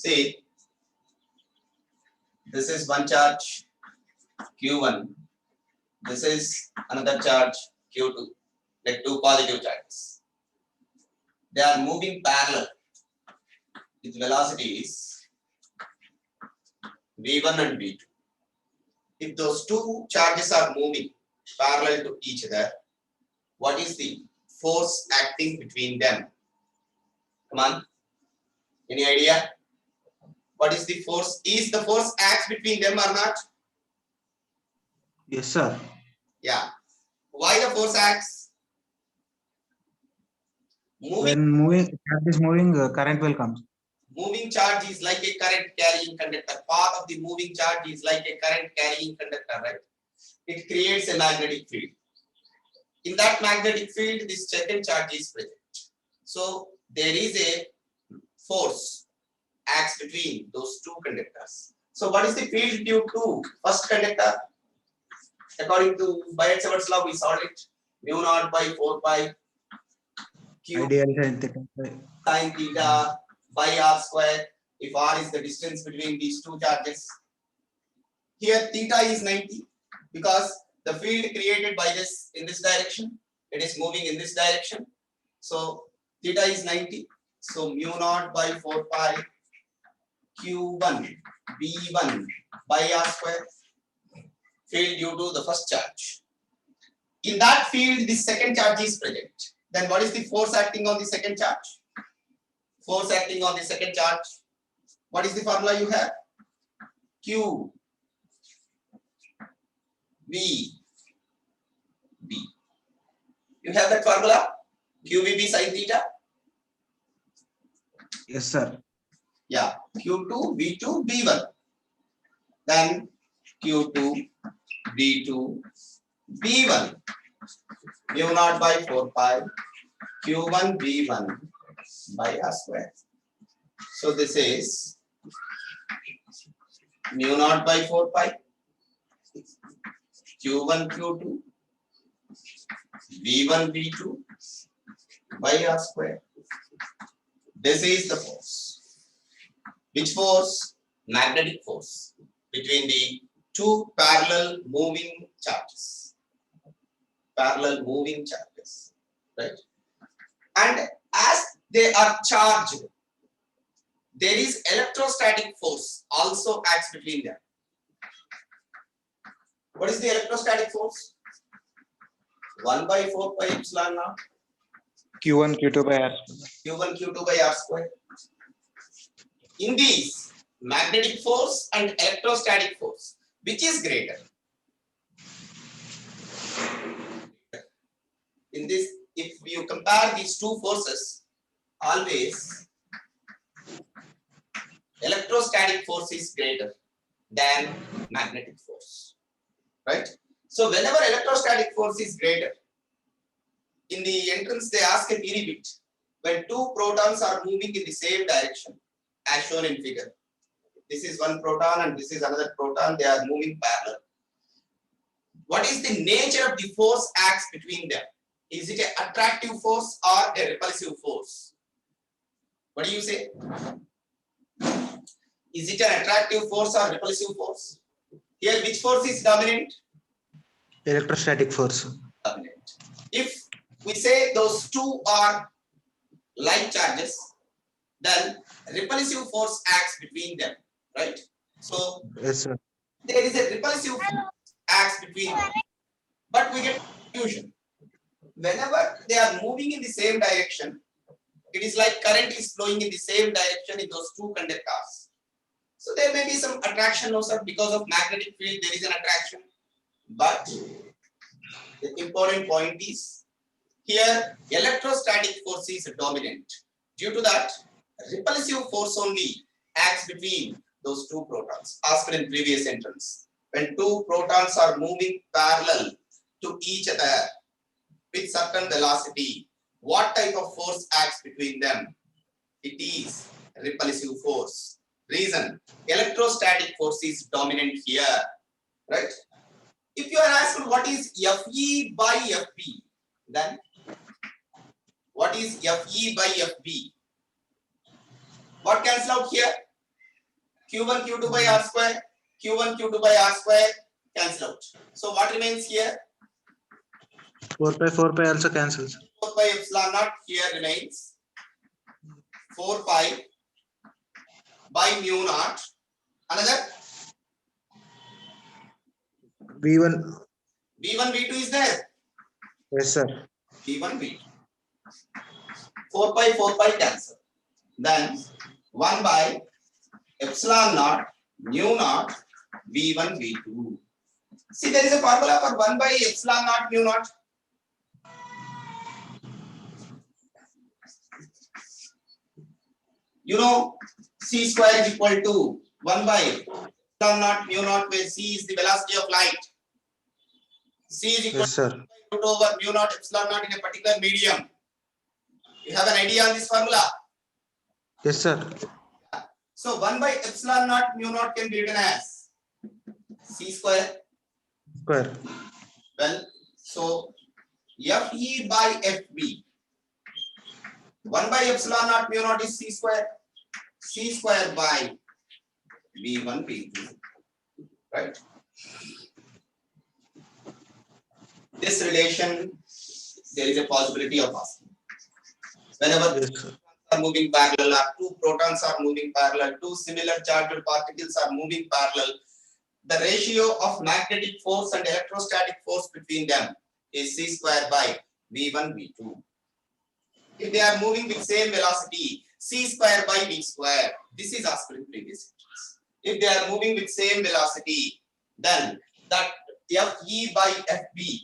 See, this is one charge Q1. This is another charge Q2, like two positive charges. They are moving parallel with velocities V1 and V2. If those two charges are moving parallel to each other, what is the force acting between them? Come on. Any idea? What is the force? Is the force acts between them or not? Yes, sir. Yeah. Why the force acts? When charge is moving, current will come. Moving charge is like a current carrying conductor. Part of the moving charge is like a current carrying conductor, right? It creates a magnetic field. In that magnetic field, this second charge is present. So there is a force acts between those two conductors. So what is the field due to first conductor? According to Biot-Savart's law, we solved it. Mu naught by 4 pi Q Ideal sin theta by r square. If r is the distance between these two charges. Here theta is 90 because the field created by this in this direction, it is moving in this direction. So theta is 90. So mu naught by 4 pi Q1 B1 by r square, field due to the first charge. In that field, the second charge is present. Then what is the force acting on the second charge? Force acting on the second charge. What is the formula you have? Q V B. You have that formula? QVB sin theta? Yes, sir. Yeah. Q2 V2 B1. Then Q2 V2 B1. Mu naught by 4 pi Q1 B1 by r square. So this is mu naught by 4 pi Q1 Q2 V1 V2 by r square. This is the force. Which force? Magnetic force between the two parallel moving charges. Parallel moving charges, right? And as they are charged, there is electrostatic force also acts between them. What is the electrostatic force? 1 by 4 pi epsilon naught. Q1, Q2 by R. Q1, Q2 by r square. In these, magnetic force and electrostatic force, which is greater? In this, if you compare these two forces, always electrostatic force is greater than magnetic force, right? So whenever electrostatic force is greater, in the entrance they ask a theory bit, when two protons are moving in the same direction, as shown in figure. This is one proton and this is another proton, they are moving parallel. What is the nature of the force acts between them? Is it an attractive force or a repulsive force? What do you say? Is it an attractive force or repulsive force? Here, which force is dominant? Electrostatic force. Dominant. If we say those two are like charges, then repulsive force acts between them, right? So, yes, sir. There is a repulsive force acts between them, but we get confusion. Whenever they are moving in the same direction, it is like current is flowing in the same direction in those two conductors. So there may be some attraction also because of magnetic field, there is an attraction. But the important point is here electrostatic force is dominant. Due to that, repulsive force only acts between those two protons. Asked in previous entrance. When two protons are moving parallel to each other with certain velocity, what type of force acts between them? It is repulsive force. Reason, electrostatic force is dominant here, right? If you are asked what is Fe by Fb, then what is Fe by Fb? What cancels out here? Q1, Q2 by R square, Q1, Q2 by R square cancel out. So what remains here? 4 pi also cancels. 4 pi epsilon naught here remains. 4 pi by mu naught. Another V1. V1, V2 is there. Yes, sir. V1, V2. 4 pi cancel. Then 1 by epsilon naught mu naught V1, V2. See, there is a formula for 1 by epsilon naught mu naught. You know, c square is equal to 1 by epsilon naught mu naught, where c is the velocity of light. C is equal Yes, sir. to root over mu naught epsilon naught in a particular medium. You have an idea on this formula? Yes, sir. So 1 by epsilon naught mu naught can be written as c square. Square. Well, so Fe by Fb. 1 by epsilon naught mu naught is c square. C square by V1, V2. Right? This relation, there is a possibility of asking. Whenever Yes, sir. are moving parallel, or two protons are moving parallel, two similar charged particles are moving parallel, the ratio of magnetic force and electrostatic force between them is c square by V1, V2. If they are moving with same velocity, c square by v square. This is asked in previous sentence. If they are moving with same velocity, then that Fe by Fb,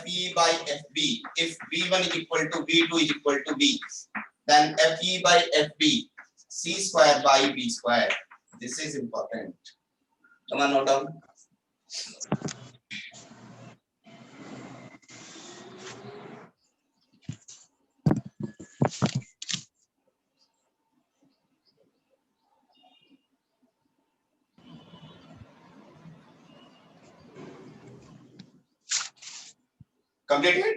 Fe by Fb, if V1 is equal to V2 is equal to V, then Fe by Fb, c square by v square. This is important. Come on, note down. Completed?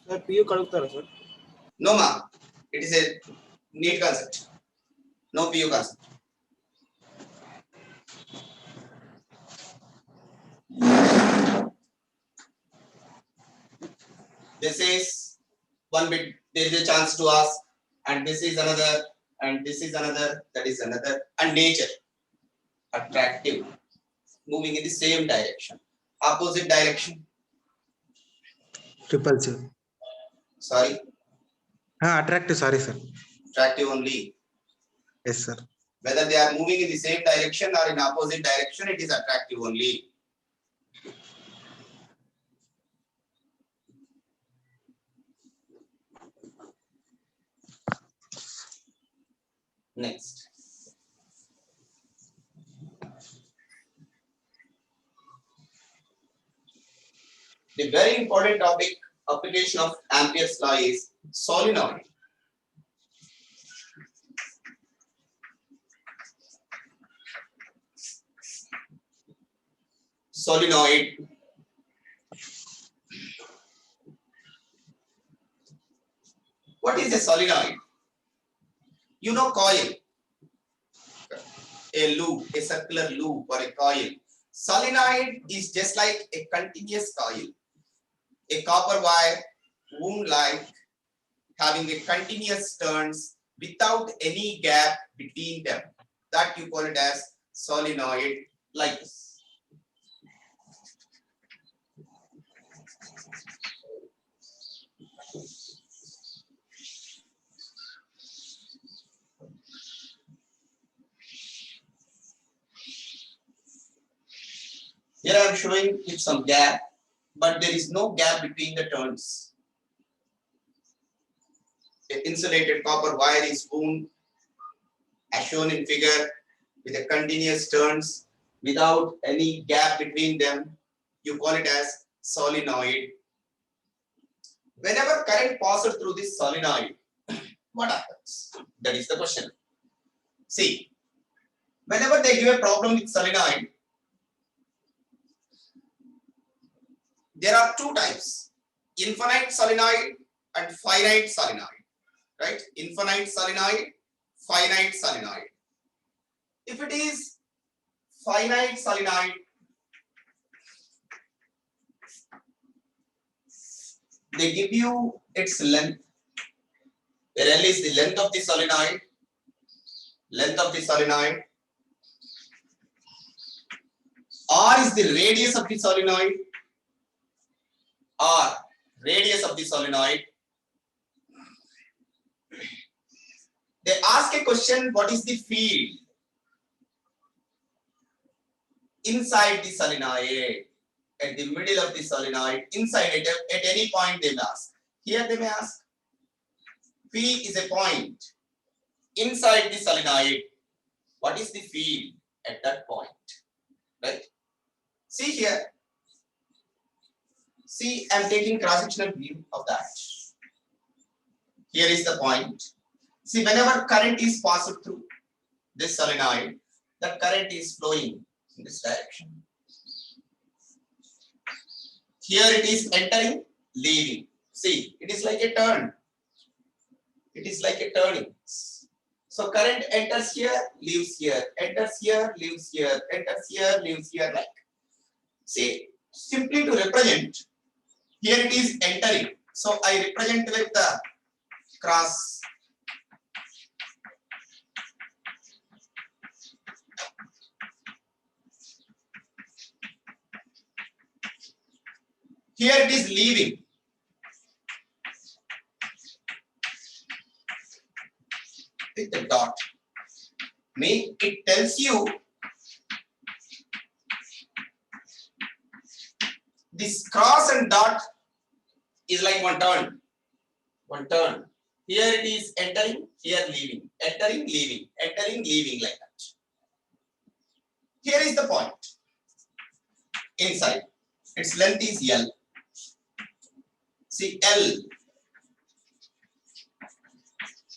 Sir, PU ಕಳುತ್ತಾರೆ sir. No, ma. It is a neat concept. No PU concept. This is one bit. There is a chance to ask, and this is another, and this is another. That is another. And nature, attractive, moving in the same direction, opposite direction. Repulsive. Sorry, Attractive. Sorry, sir. attractive only. Yes, sir. Whether they are moving in the same direction or in opposite direction, it is attractive only. Next. The very important topic, application of Ampere's law, is solenoid. Solenoid. What is a solenoid? You know coil, a loop, a circular loop or a coil. Solenoid is just like a continuous coil, a copper wire, wound-like, having a continuous turns without any gap between them. That you call it as solenoid, like this. Here I am showing with some gap, but there is no gap between the turns. The insulated copper wire is wound, as shown in figure, with a continuous turns without any gap between them. You call it as solenoid. Whenever current passes through this solenoid, what happens? That is the question. See, whenever they give a problem with solenoid, there are two types: infinite solenoid and finite solenoid. Right? Infinite solenoid finite solenoid. If it is finite solenoid, they give you its length, where L is the length of the solenoid, R is the radius of the solenoid, They ask a question, what is the field inside the solenoid, at the middle of the solenoid, inside it, at any point they will ask. Here they may ask, P is a point inside the solenoid. What is the field at that point? Right? See here. See, I am taking cross-sectional view of that. Here is the point. See, whenever current is passed through this solenoid, the current is flowing in this direction. Here it is entering, leaving. See, it is like a turn. It is like a turning. So current enters here, leaves here, enters here, leaves here, enters here, leaves here, like. See, simply to represent, here it is entering. So I represent with the cross. Here it is leaving. With the dot. It tells you this cross and dot is like one turn. Here it is entering, here leaving, entering, leaving, entering, leaving, like that. Here is the point. Inside. Its length is L. See, L.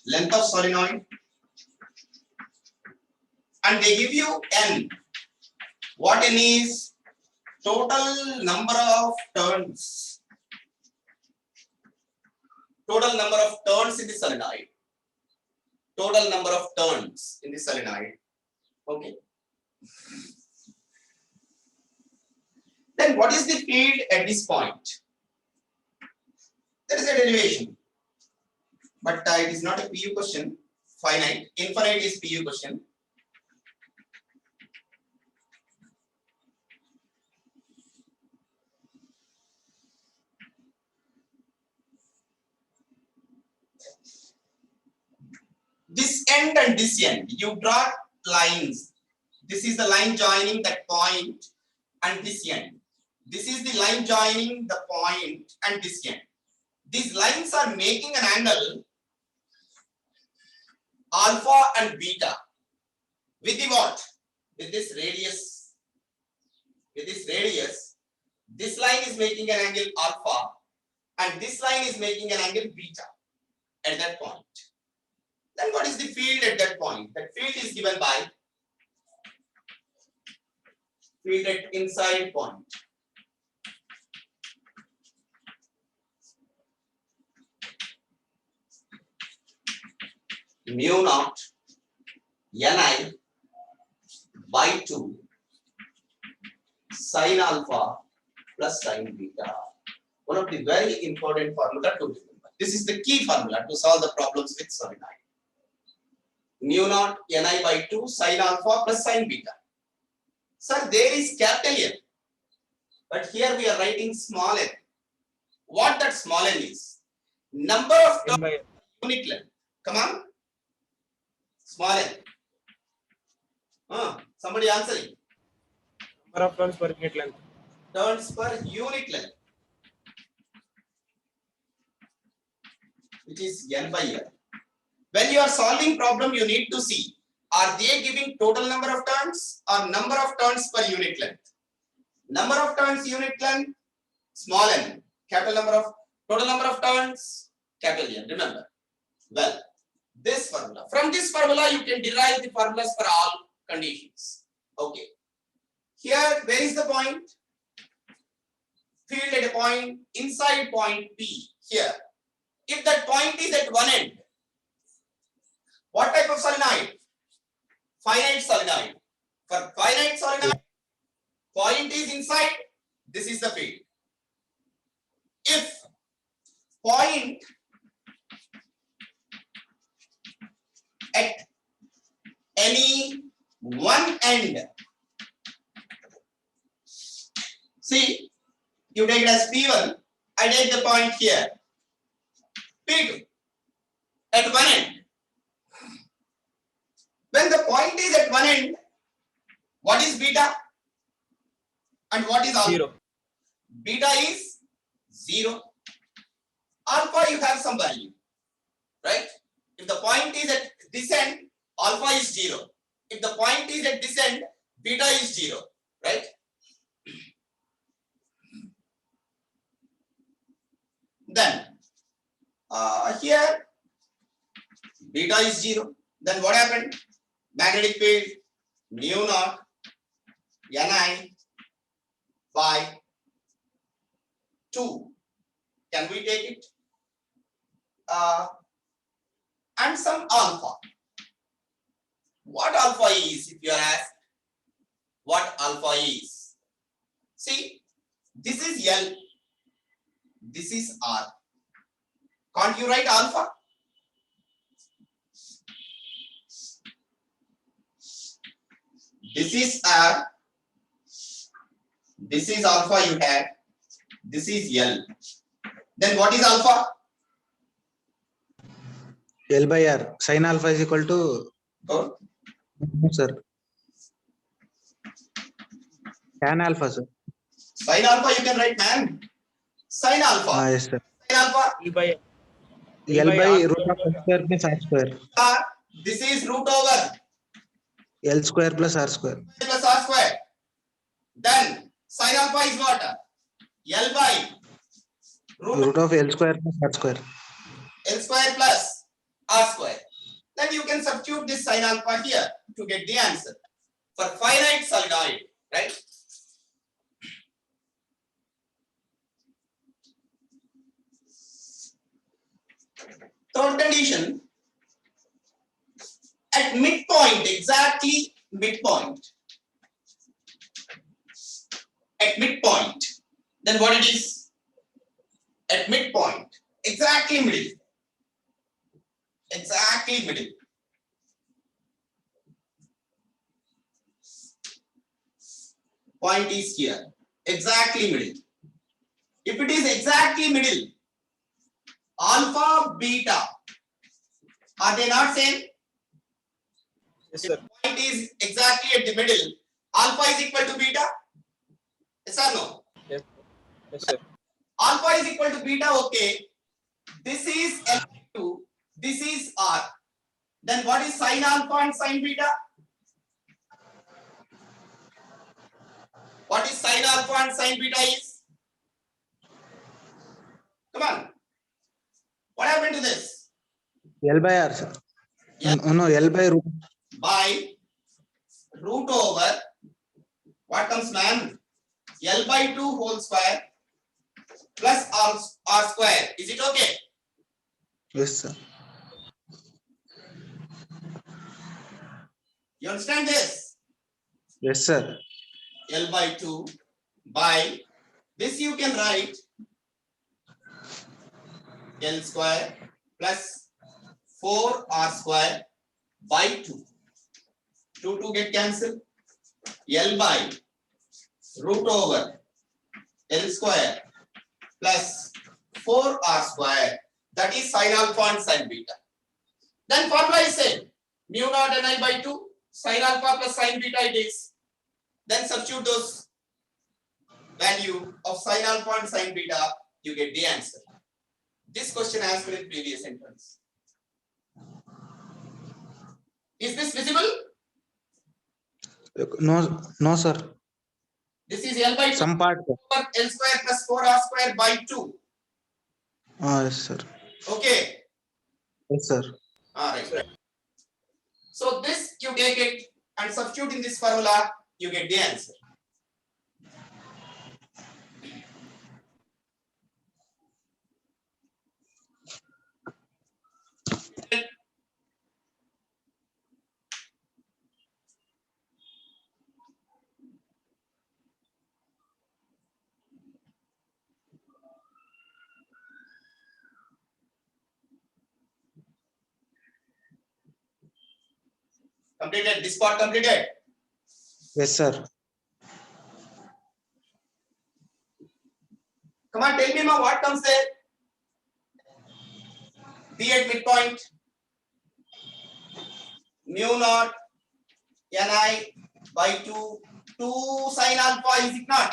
Length of solenoid. And they give you N. What N is? Total number of turns. Total number of turns in the solenoid. Okay. Then what is the field at this point? There is a derivation. But it is not a PU question. Finite. Infinite is PU question. This end and this end, you draw lines. This is the line joining that point and this end. This is the line joining the point and this end. These lines are making an angle alpha and beta. With the what? With this radius. This line is making an angle alpha and this line is making an angle beta at that point. Then what is the field at that point? That field is given by field at inside point. Mu naught Ni by 2 sin alpha plus sin beta. One of the very important formula to remember. This is the key formula to solve the problems with solenoid. Mu naught Ni by 2 sin alpha plus sin beta. Sir, there is capital N, but here we are writing small n. What that small n is? Number of turns unit length. Come on. Small n. Somebody answering. Number of turns per unit length. Turns per unit length. Which is n by n. When you are solving problem, you need to see, are they giving total number of turns or number of turns per unit length? Number of turns unit length, small n. Capital number of, total number of turns, capital N. Remember. Well, this formula. From this formula, you can derive the formulas for all conditions. Okay. Here, where is the point? Field at a point, inside point P. Here. If that point is at one end, What type of solenoid? Finite solenoid. For finite solenoid, point is inside, this is the field. If point at any one end, see, you take it as P1, I take the point here, P2, at one end. When the point is at one end, what is beta? And what is alpha? 0. Beta is 0. Alpha you have some value, right? If the point is at this end, alpha is 0. If the point is at this end, beta is 0, right? Then here beta is 0. Then what happened? Magnetic field mu naught Ni by 2. Can we take it? And some alpha. What alpha is, if you are asked? What alpha is? See, this is L, this is R. Can't you write alpha? This is R, this is alpha you had, this is L. Then what is alpha? L by R. Sin alpha is equal to, Oh, sir, tan alpha, sir. sin alpha you can write, man. Sin alpha. Yes, sir. Sin alpha. E by L by R root of L square plus R square. This is root over L square plus R square. plus R square. Then sin alpha is what? L by Root of L square plus R square. L square plus R square. Then you can substitute this sin alpha here to get the answer. For finite solenoid, right? Third condition, at midpoint, exactly midpoint. At midpoint, then what it is? At midpoint, exactly middle. Exactly middle. Point is here. Exactly middle. If it is exactly middle, alpha, beta, are they not same? Yes, If sir. point is exactly at the middle, alpha is equal to beta? Yes or no? Yes, sir. Alpha is equal to beta, okay. This is L2, this is R. Then what is sin alpha and sin beta? What is sin alpha and sin beta is? Come on. What happened to this? L by R, sir. Yeah. No, L by root. By root over, what comes, man? L by 2 whole square plus R square. Is it okay? Yes, sir. You understand this? Yes, sir. L by 2 by this you can write L square plus 4R square by 2. 2 get cancelled. L by root over L square plus 4R square, that is sin alpha and sin beta. Then formula is same. Mu naught Ni by 2 sin alpha plus sin beta it is. Then substitute those value of sin alpha and sin beta, you get the answer. This question asked in previous entrance. Is this visible? No, sir. This is L by 2 Some part. over L square plus 4R square by 2. Yes, sir. Okay. Yes, sir. All right. So this you take it and substitute in this formula, you get the answer. Completed. This part completed. Yes, sir. Come on, tell me now what comes there. B at midpoint. Mu naught Ni by 2 sin alpha, is it not?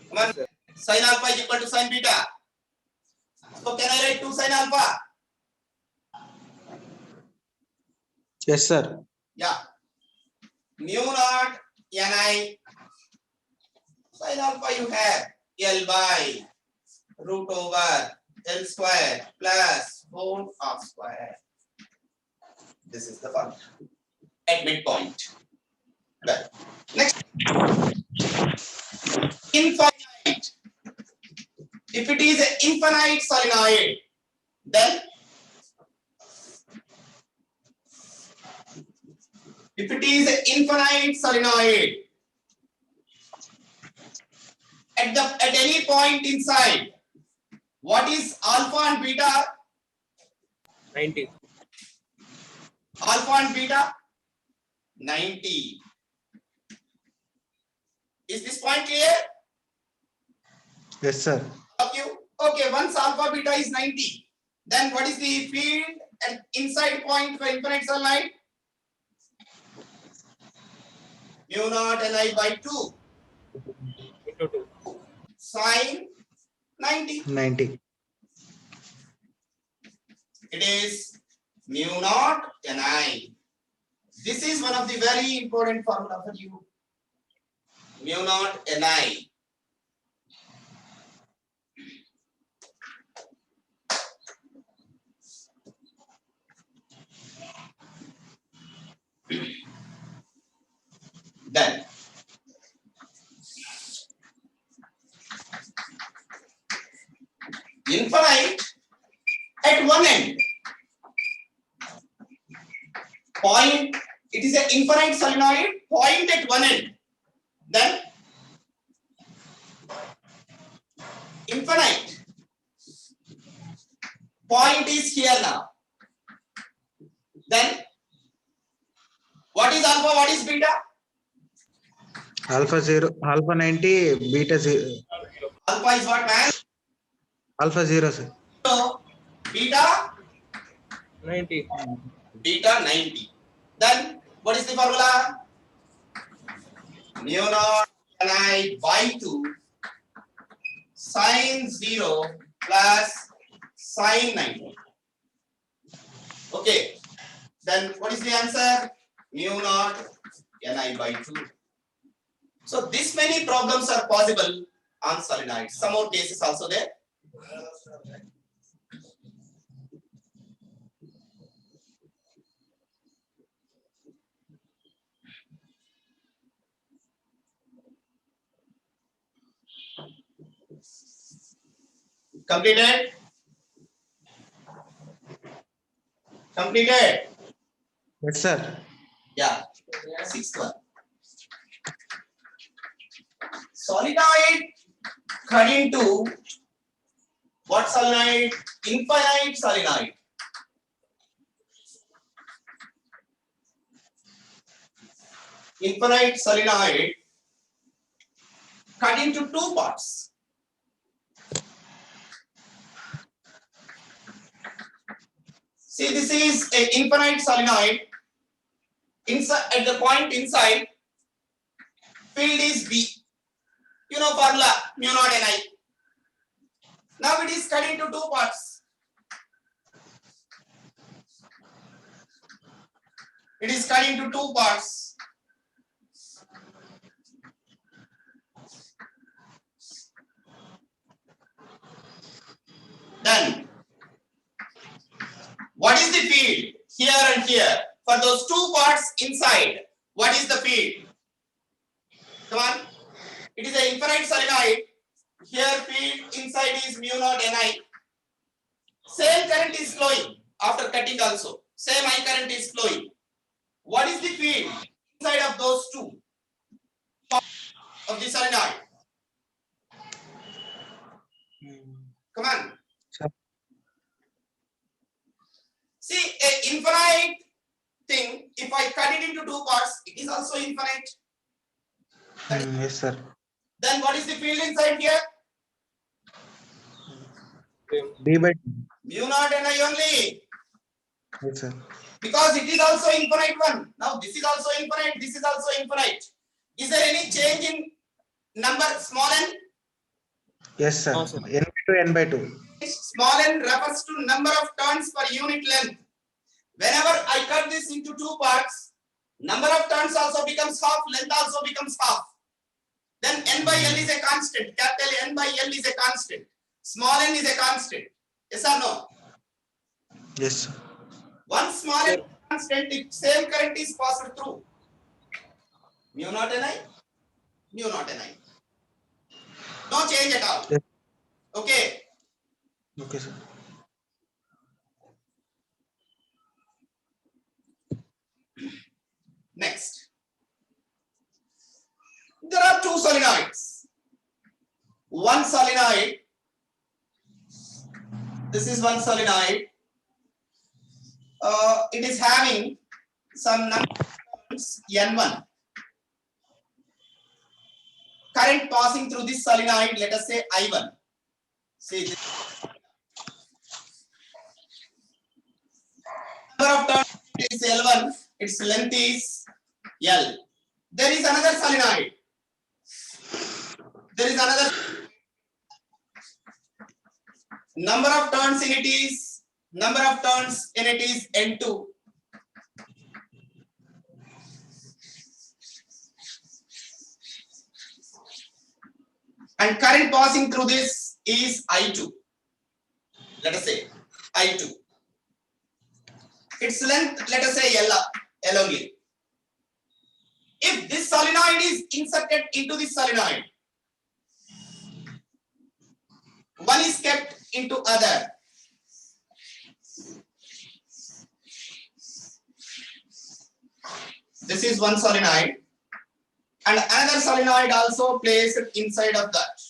Come on, Yes, sir. sin alpha is equal to sin beta. So can I write 2 sin alpha? Yes, sir. Yeah. Mu naught Ni sin alpha you have L by root over L square plus 4 half square. This is the formula at midpoint. Well, next, infinite. If it is an infinite solenoid, then if it is an infinite solenoid, at any point inside, what is alpha and beta? 90. Alpha and beta 90. Is this point clear? Yes, sir. Okay, once alpha beta is 90, then what is the field at inside point for infinite solenoid? Mu naught Ni by 2 Into 2. sine 90. 90. It is mu naught Ni. This is one of the very important formula for you. Mu naught Ni. Then infinite at one end. Point, it is an infinite solenoid, point at one end. Then infinite point is here now. Then what is alpha, what is beta? Alpha 0, alpha 90, beta 0. Alpha is what, man? Alpha 0, sir. So beta 90. 90. Then what is the formula? Mu naught Ni by 2 sine 0 plus sine 90. Okay. Then what is the answer? Mu naught Ni by 2. So this many problems are possible on solenoids. Some more cases also there. Completed? Completed? Yes, sir. Yeah. Sixth one. Solenoid cut into what solenoid? Infinite solenoid. Infinite solenoid cut into two parts. See, this is an infinite solenoid. Inside, at the point inside, field is B. You know formula, mu naught Ni. Now it is cut into two parts. It is cut into two parts. Then, what is the field here and here? For those two parts inside, what is the field? Come on. It is an infinite solenoid. Here field inside is mu naught Ni. Same current is flowing after cutting also. Same I current is flowing. What is the field inside of those two parts of the solenoid? Come on. Sir. See, a infinite if I cut it into two parts, it is also infinite. Yes, sir. Then what is the field inside here? Same. D by Mu naught Ni only. yes, sir. Because it is also infinite one. Now this is also infinite, this is also infinite. Is there any change in number small n? Yes, sir. No, sir. N by 2, N by 2. Small n refers to number of turns per unit length. Whenever I cut this into two parts, number of turns also becomes half, length also becomes half. Then n by L is a constant. Capital N by L is a constant. Small n is a constant. Yes or no? Yes, sir. One small n constant, if same current is passed through. Mu naught Ni, mu naught Ni. No change at all. Yes. Okay. Okay, sir. Next. There are two solenoids. One solenoid. This is one solenoid. It is having some numbers N1. Current passing through this solenoid, let us say I1. See this. Number of turns is L1, its length is L. There is another solenoid. There is another number of turns in it is N2. And current passing through this is I2. Let us say I2. Its length, let us say L only. If this solenoid is inserted into this solenoid, one is kept into other. This is one solenoid, and another solenoid also placed inside of that.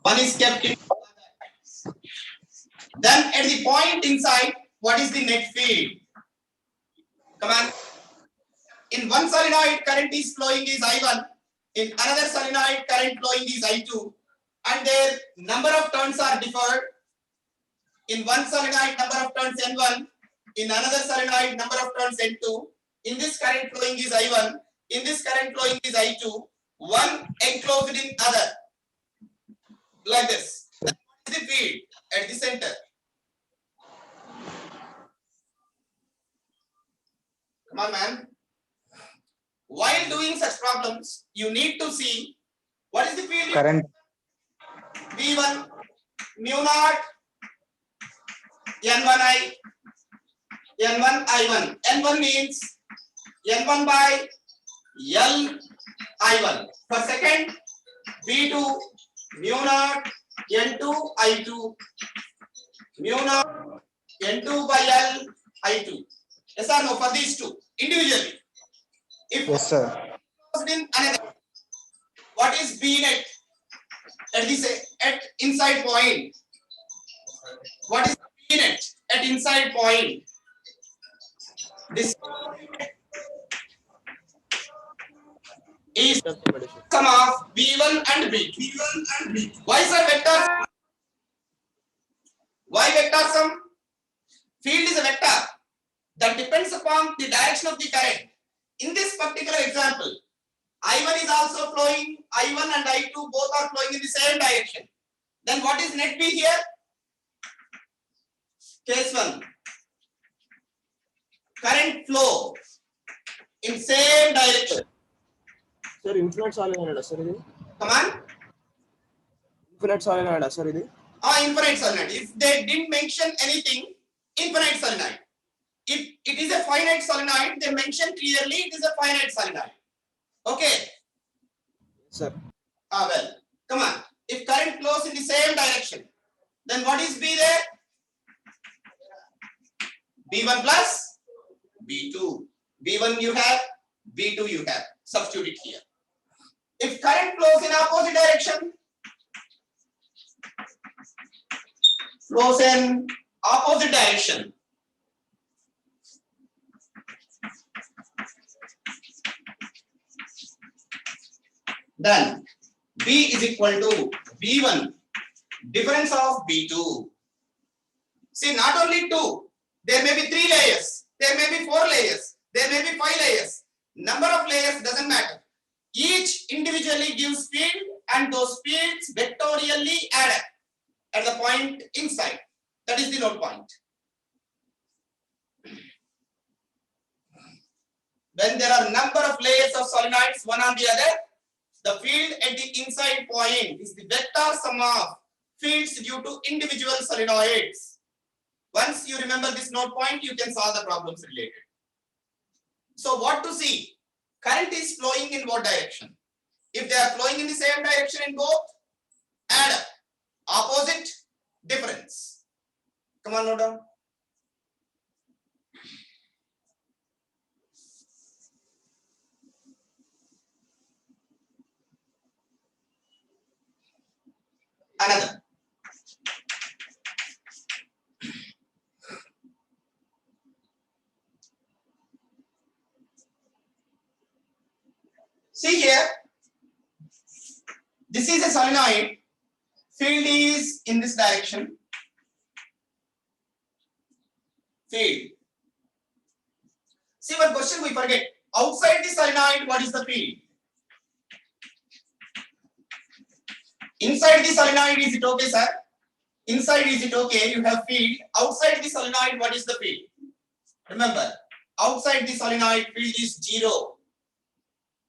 One is kept into other. Then at the point inside, what is the net field? Come on. In one solenoid, current is flowing is I1. In another solenoid, current flowing is I2. And their number of turns are differed. In one solenoid, number of turns N1. In another solenoid, number of turns N2. In this current flowing is I1. In this current flowing is I2. One enclosed in other. Like this. That is the field at the center. Come on, man. While doing such problems, you need to see what is the field. Current. V1 mu naught N1 I1. N1 means N1 by L I1 per second. V2 mu naught N2 I2 mu naught N2 by L I2. Yes or no for these two individually? If Yes, sir. in another, what is B net at this at inside point? What is B net at inside point? This is sum of V1 and V2. Why is a vector? Why vector sum? Field is a vector that depends upon the direction of the current. In this particular example, I1 is also flowing, I1 and I2 both are flowing in the same direction. Then what is net B here? Case 1. Current flow in same direction. Sir, infinite solenoid, sir, ఇది? Come on. Infinite solenoid, sir, ఇది? Infinite solenoid. If they didn't mention anything, infinite solenoid. If it is a finite solenoid, they mention clearly it is a finite solenoid. Okay. Sir. Well, come on. If current flows in the same direction, then what is B there? B1 plus B2. B1 you have, B2 you have. Substitute it here. If current flows in opposite direction, Then B is equal to B1 difference of B2. See, not only 2, there may be 3 layers, there may be 4 layers, there may be 5 layers. Number of layers doesn't matter. Each individually gives field and those fields vectorially add up at the point inside. That is the node point. When there are number of layers of solenoids one on the other, the field at the inside point is the vector sum of fields due to individual solenoids. Once you remember this node point, you can solve the problems related. So what to see? Current is flowing in what direction? If they are flowing in the same direction in both, add up. Opposite, difference. Come on, note down. Another. See here, this is a solenoid, field is in this direction, field. See one question we forget, outside the solenoid what is the field? Inside the solenoid is it okay, sir? Inside is it okay, you have field, outside the solenoid what is the field? Remember, outside the solenoid field is 0.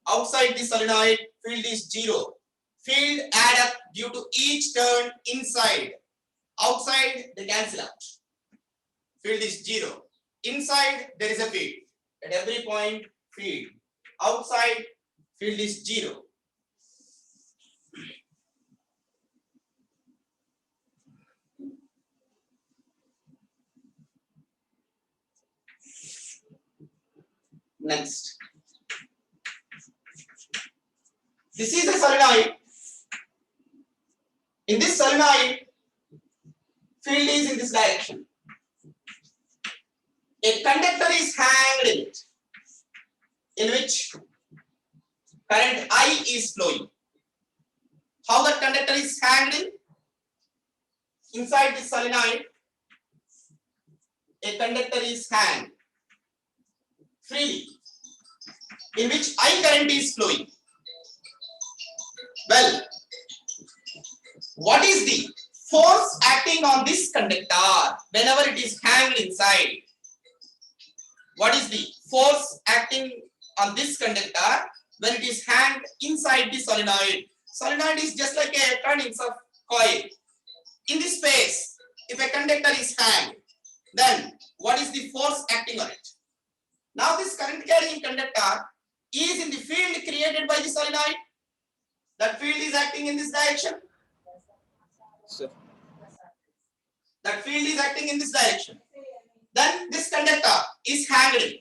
Outside the solenoid, field is 0. Field add up due to each turn inside. Outside, they cancel out. Field is 0. Inside, there is a field. At every point, field. Outside, field is 0. Next. This is a solenoid. In this solenoid, field is in this direction. A conductor is hanged in it, in which current I is flowing. How that conductor is hanged in? Inside this solenoid, a conductor is hanged freely, in which I current is flowing. Well, what is the force acting on this conductor whenever it is hanged inside? What is the force acting on this conductor when it is hanged inside the solenoid? Solenoid is just like a turnings of coil. In this space, if a conductor is hanged, then what is the force acting on it? Now this current carrying conductor is in the field created by the solenoid. That field is acting in this direction. Sir. That field is acting in this direction. Then this conductor is hanged.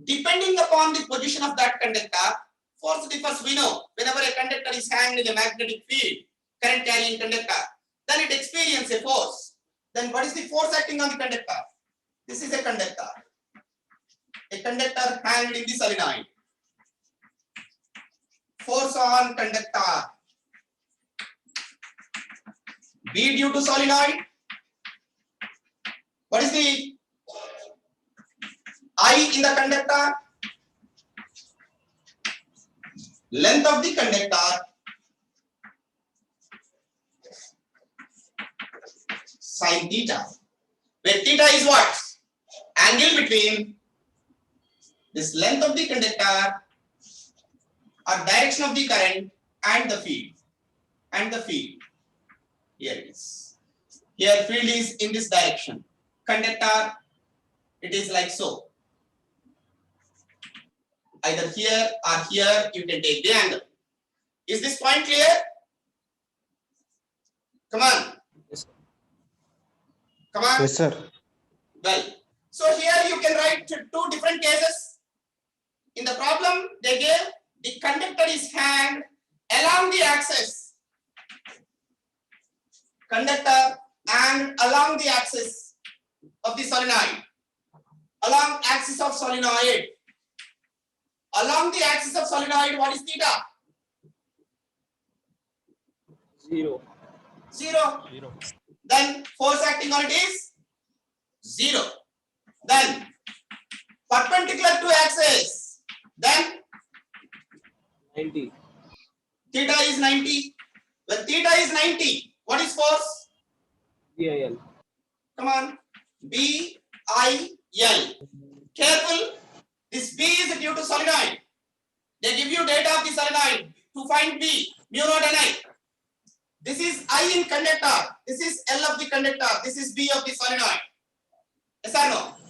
Depending upon the position of that conductor, force differs. We know whenever a conductor is hanged in a magnetic field, current carrying conductor, then it experiences a force. Then what is the force acting on the conductor? This is a conductor. A conductor hanged in the solenoid. Force on conductor. B due to solenoid. What is the I in the conductor? Length of the conductor. Sin theta. Where theta is what? Angle between this length of the conductor or direction of the current and the field. And the field. Here it is. Here field is in this direction. Conductor, it is like so. Either here or here you can take the angle. Is this point clear? Come on. Yes. Come on. Yes, sir. Well, so here you can write two different cases. In the problem, they gave the conductor is hanged along the axis. Conductor and along the axis of the solenoid. Along axis of solenoid. Along the axis of solenoid, what is theta? 0. 0. 0. Then force acting on it is 0. Then perpendicular to axis. Then 90. theta is 90. When theta is 90, what is force? BIL. Come on. BIL. Careful. This B is due to solenoid. They give you data of the solenoid to find B, mu naught and I. This is I in conductor. This is L of the conductor. This is B of the solenoid. Yes or no?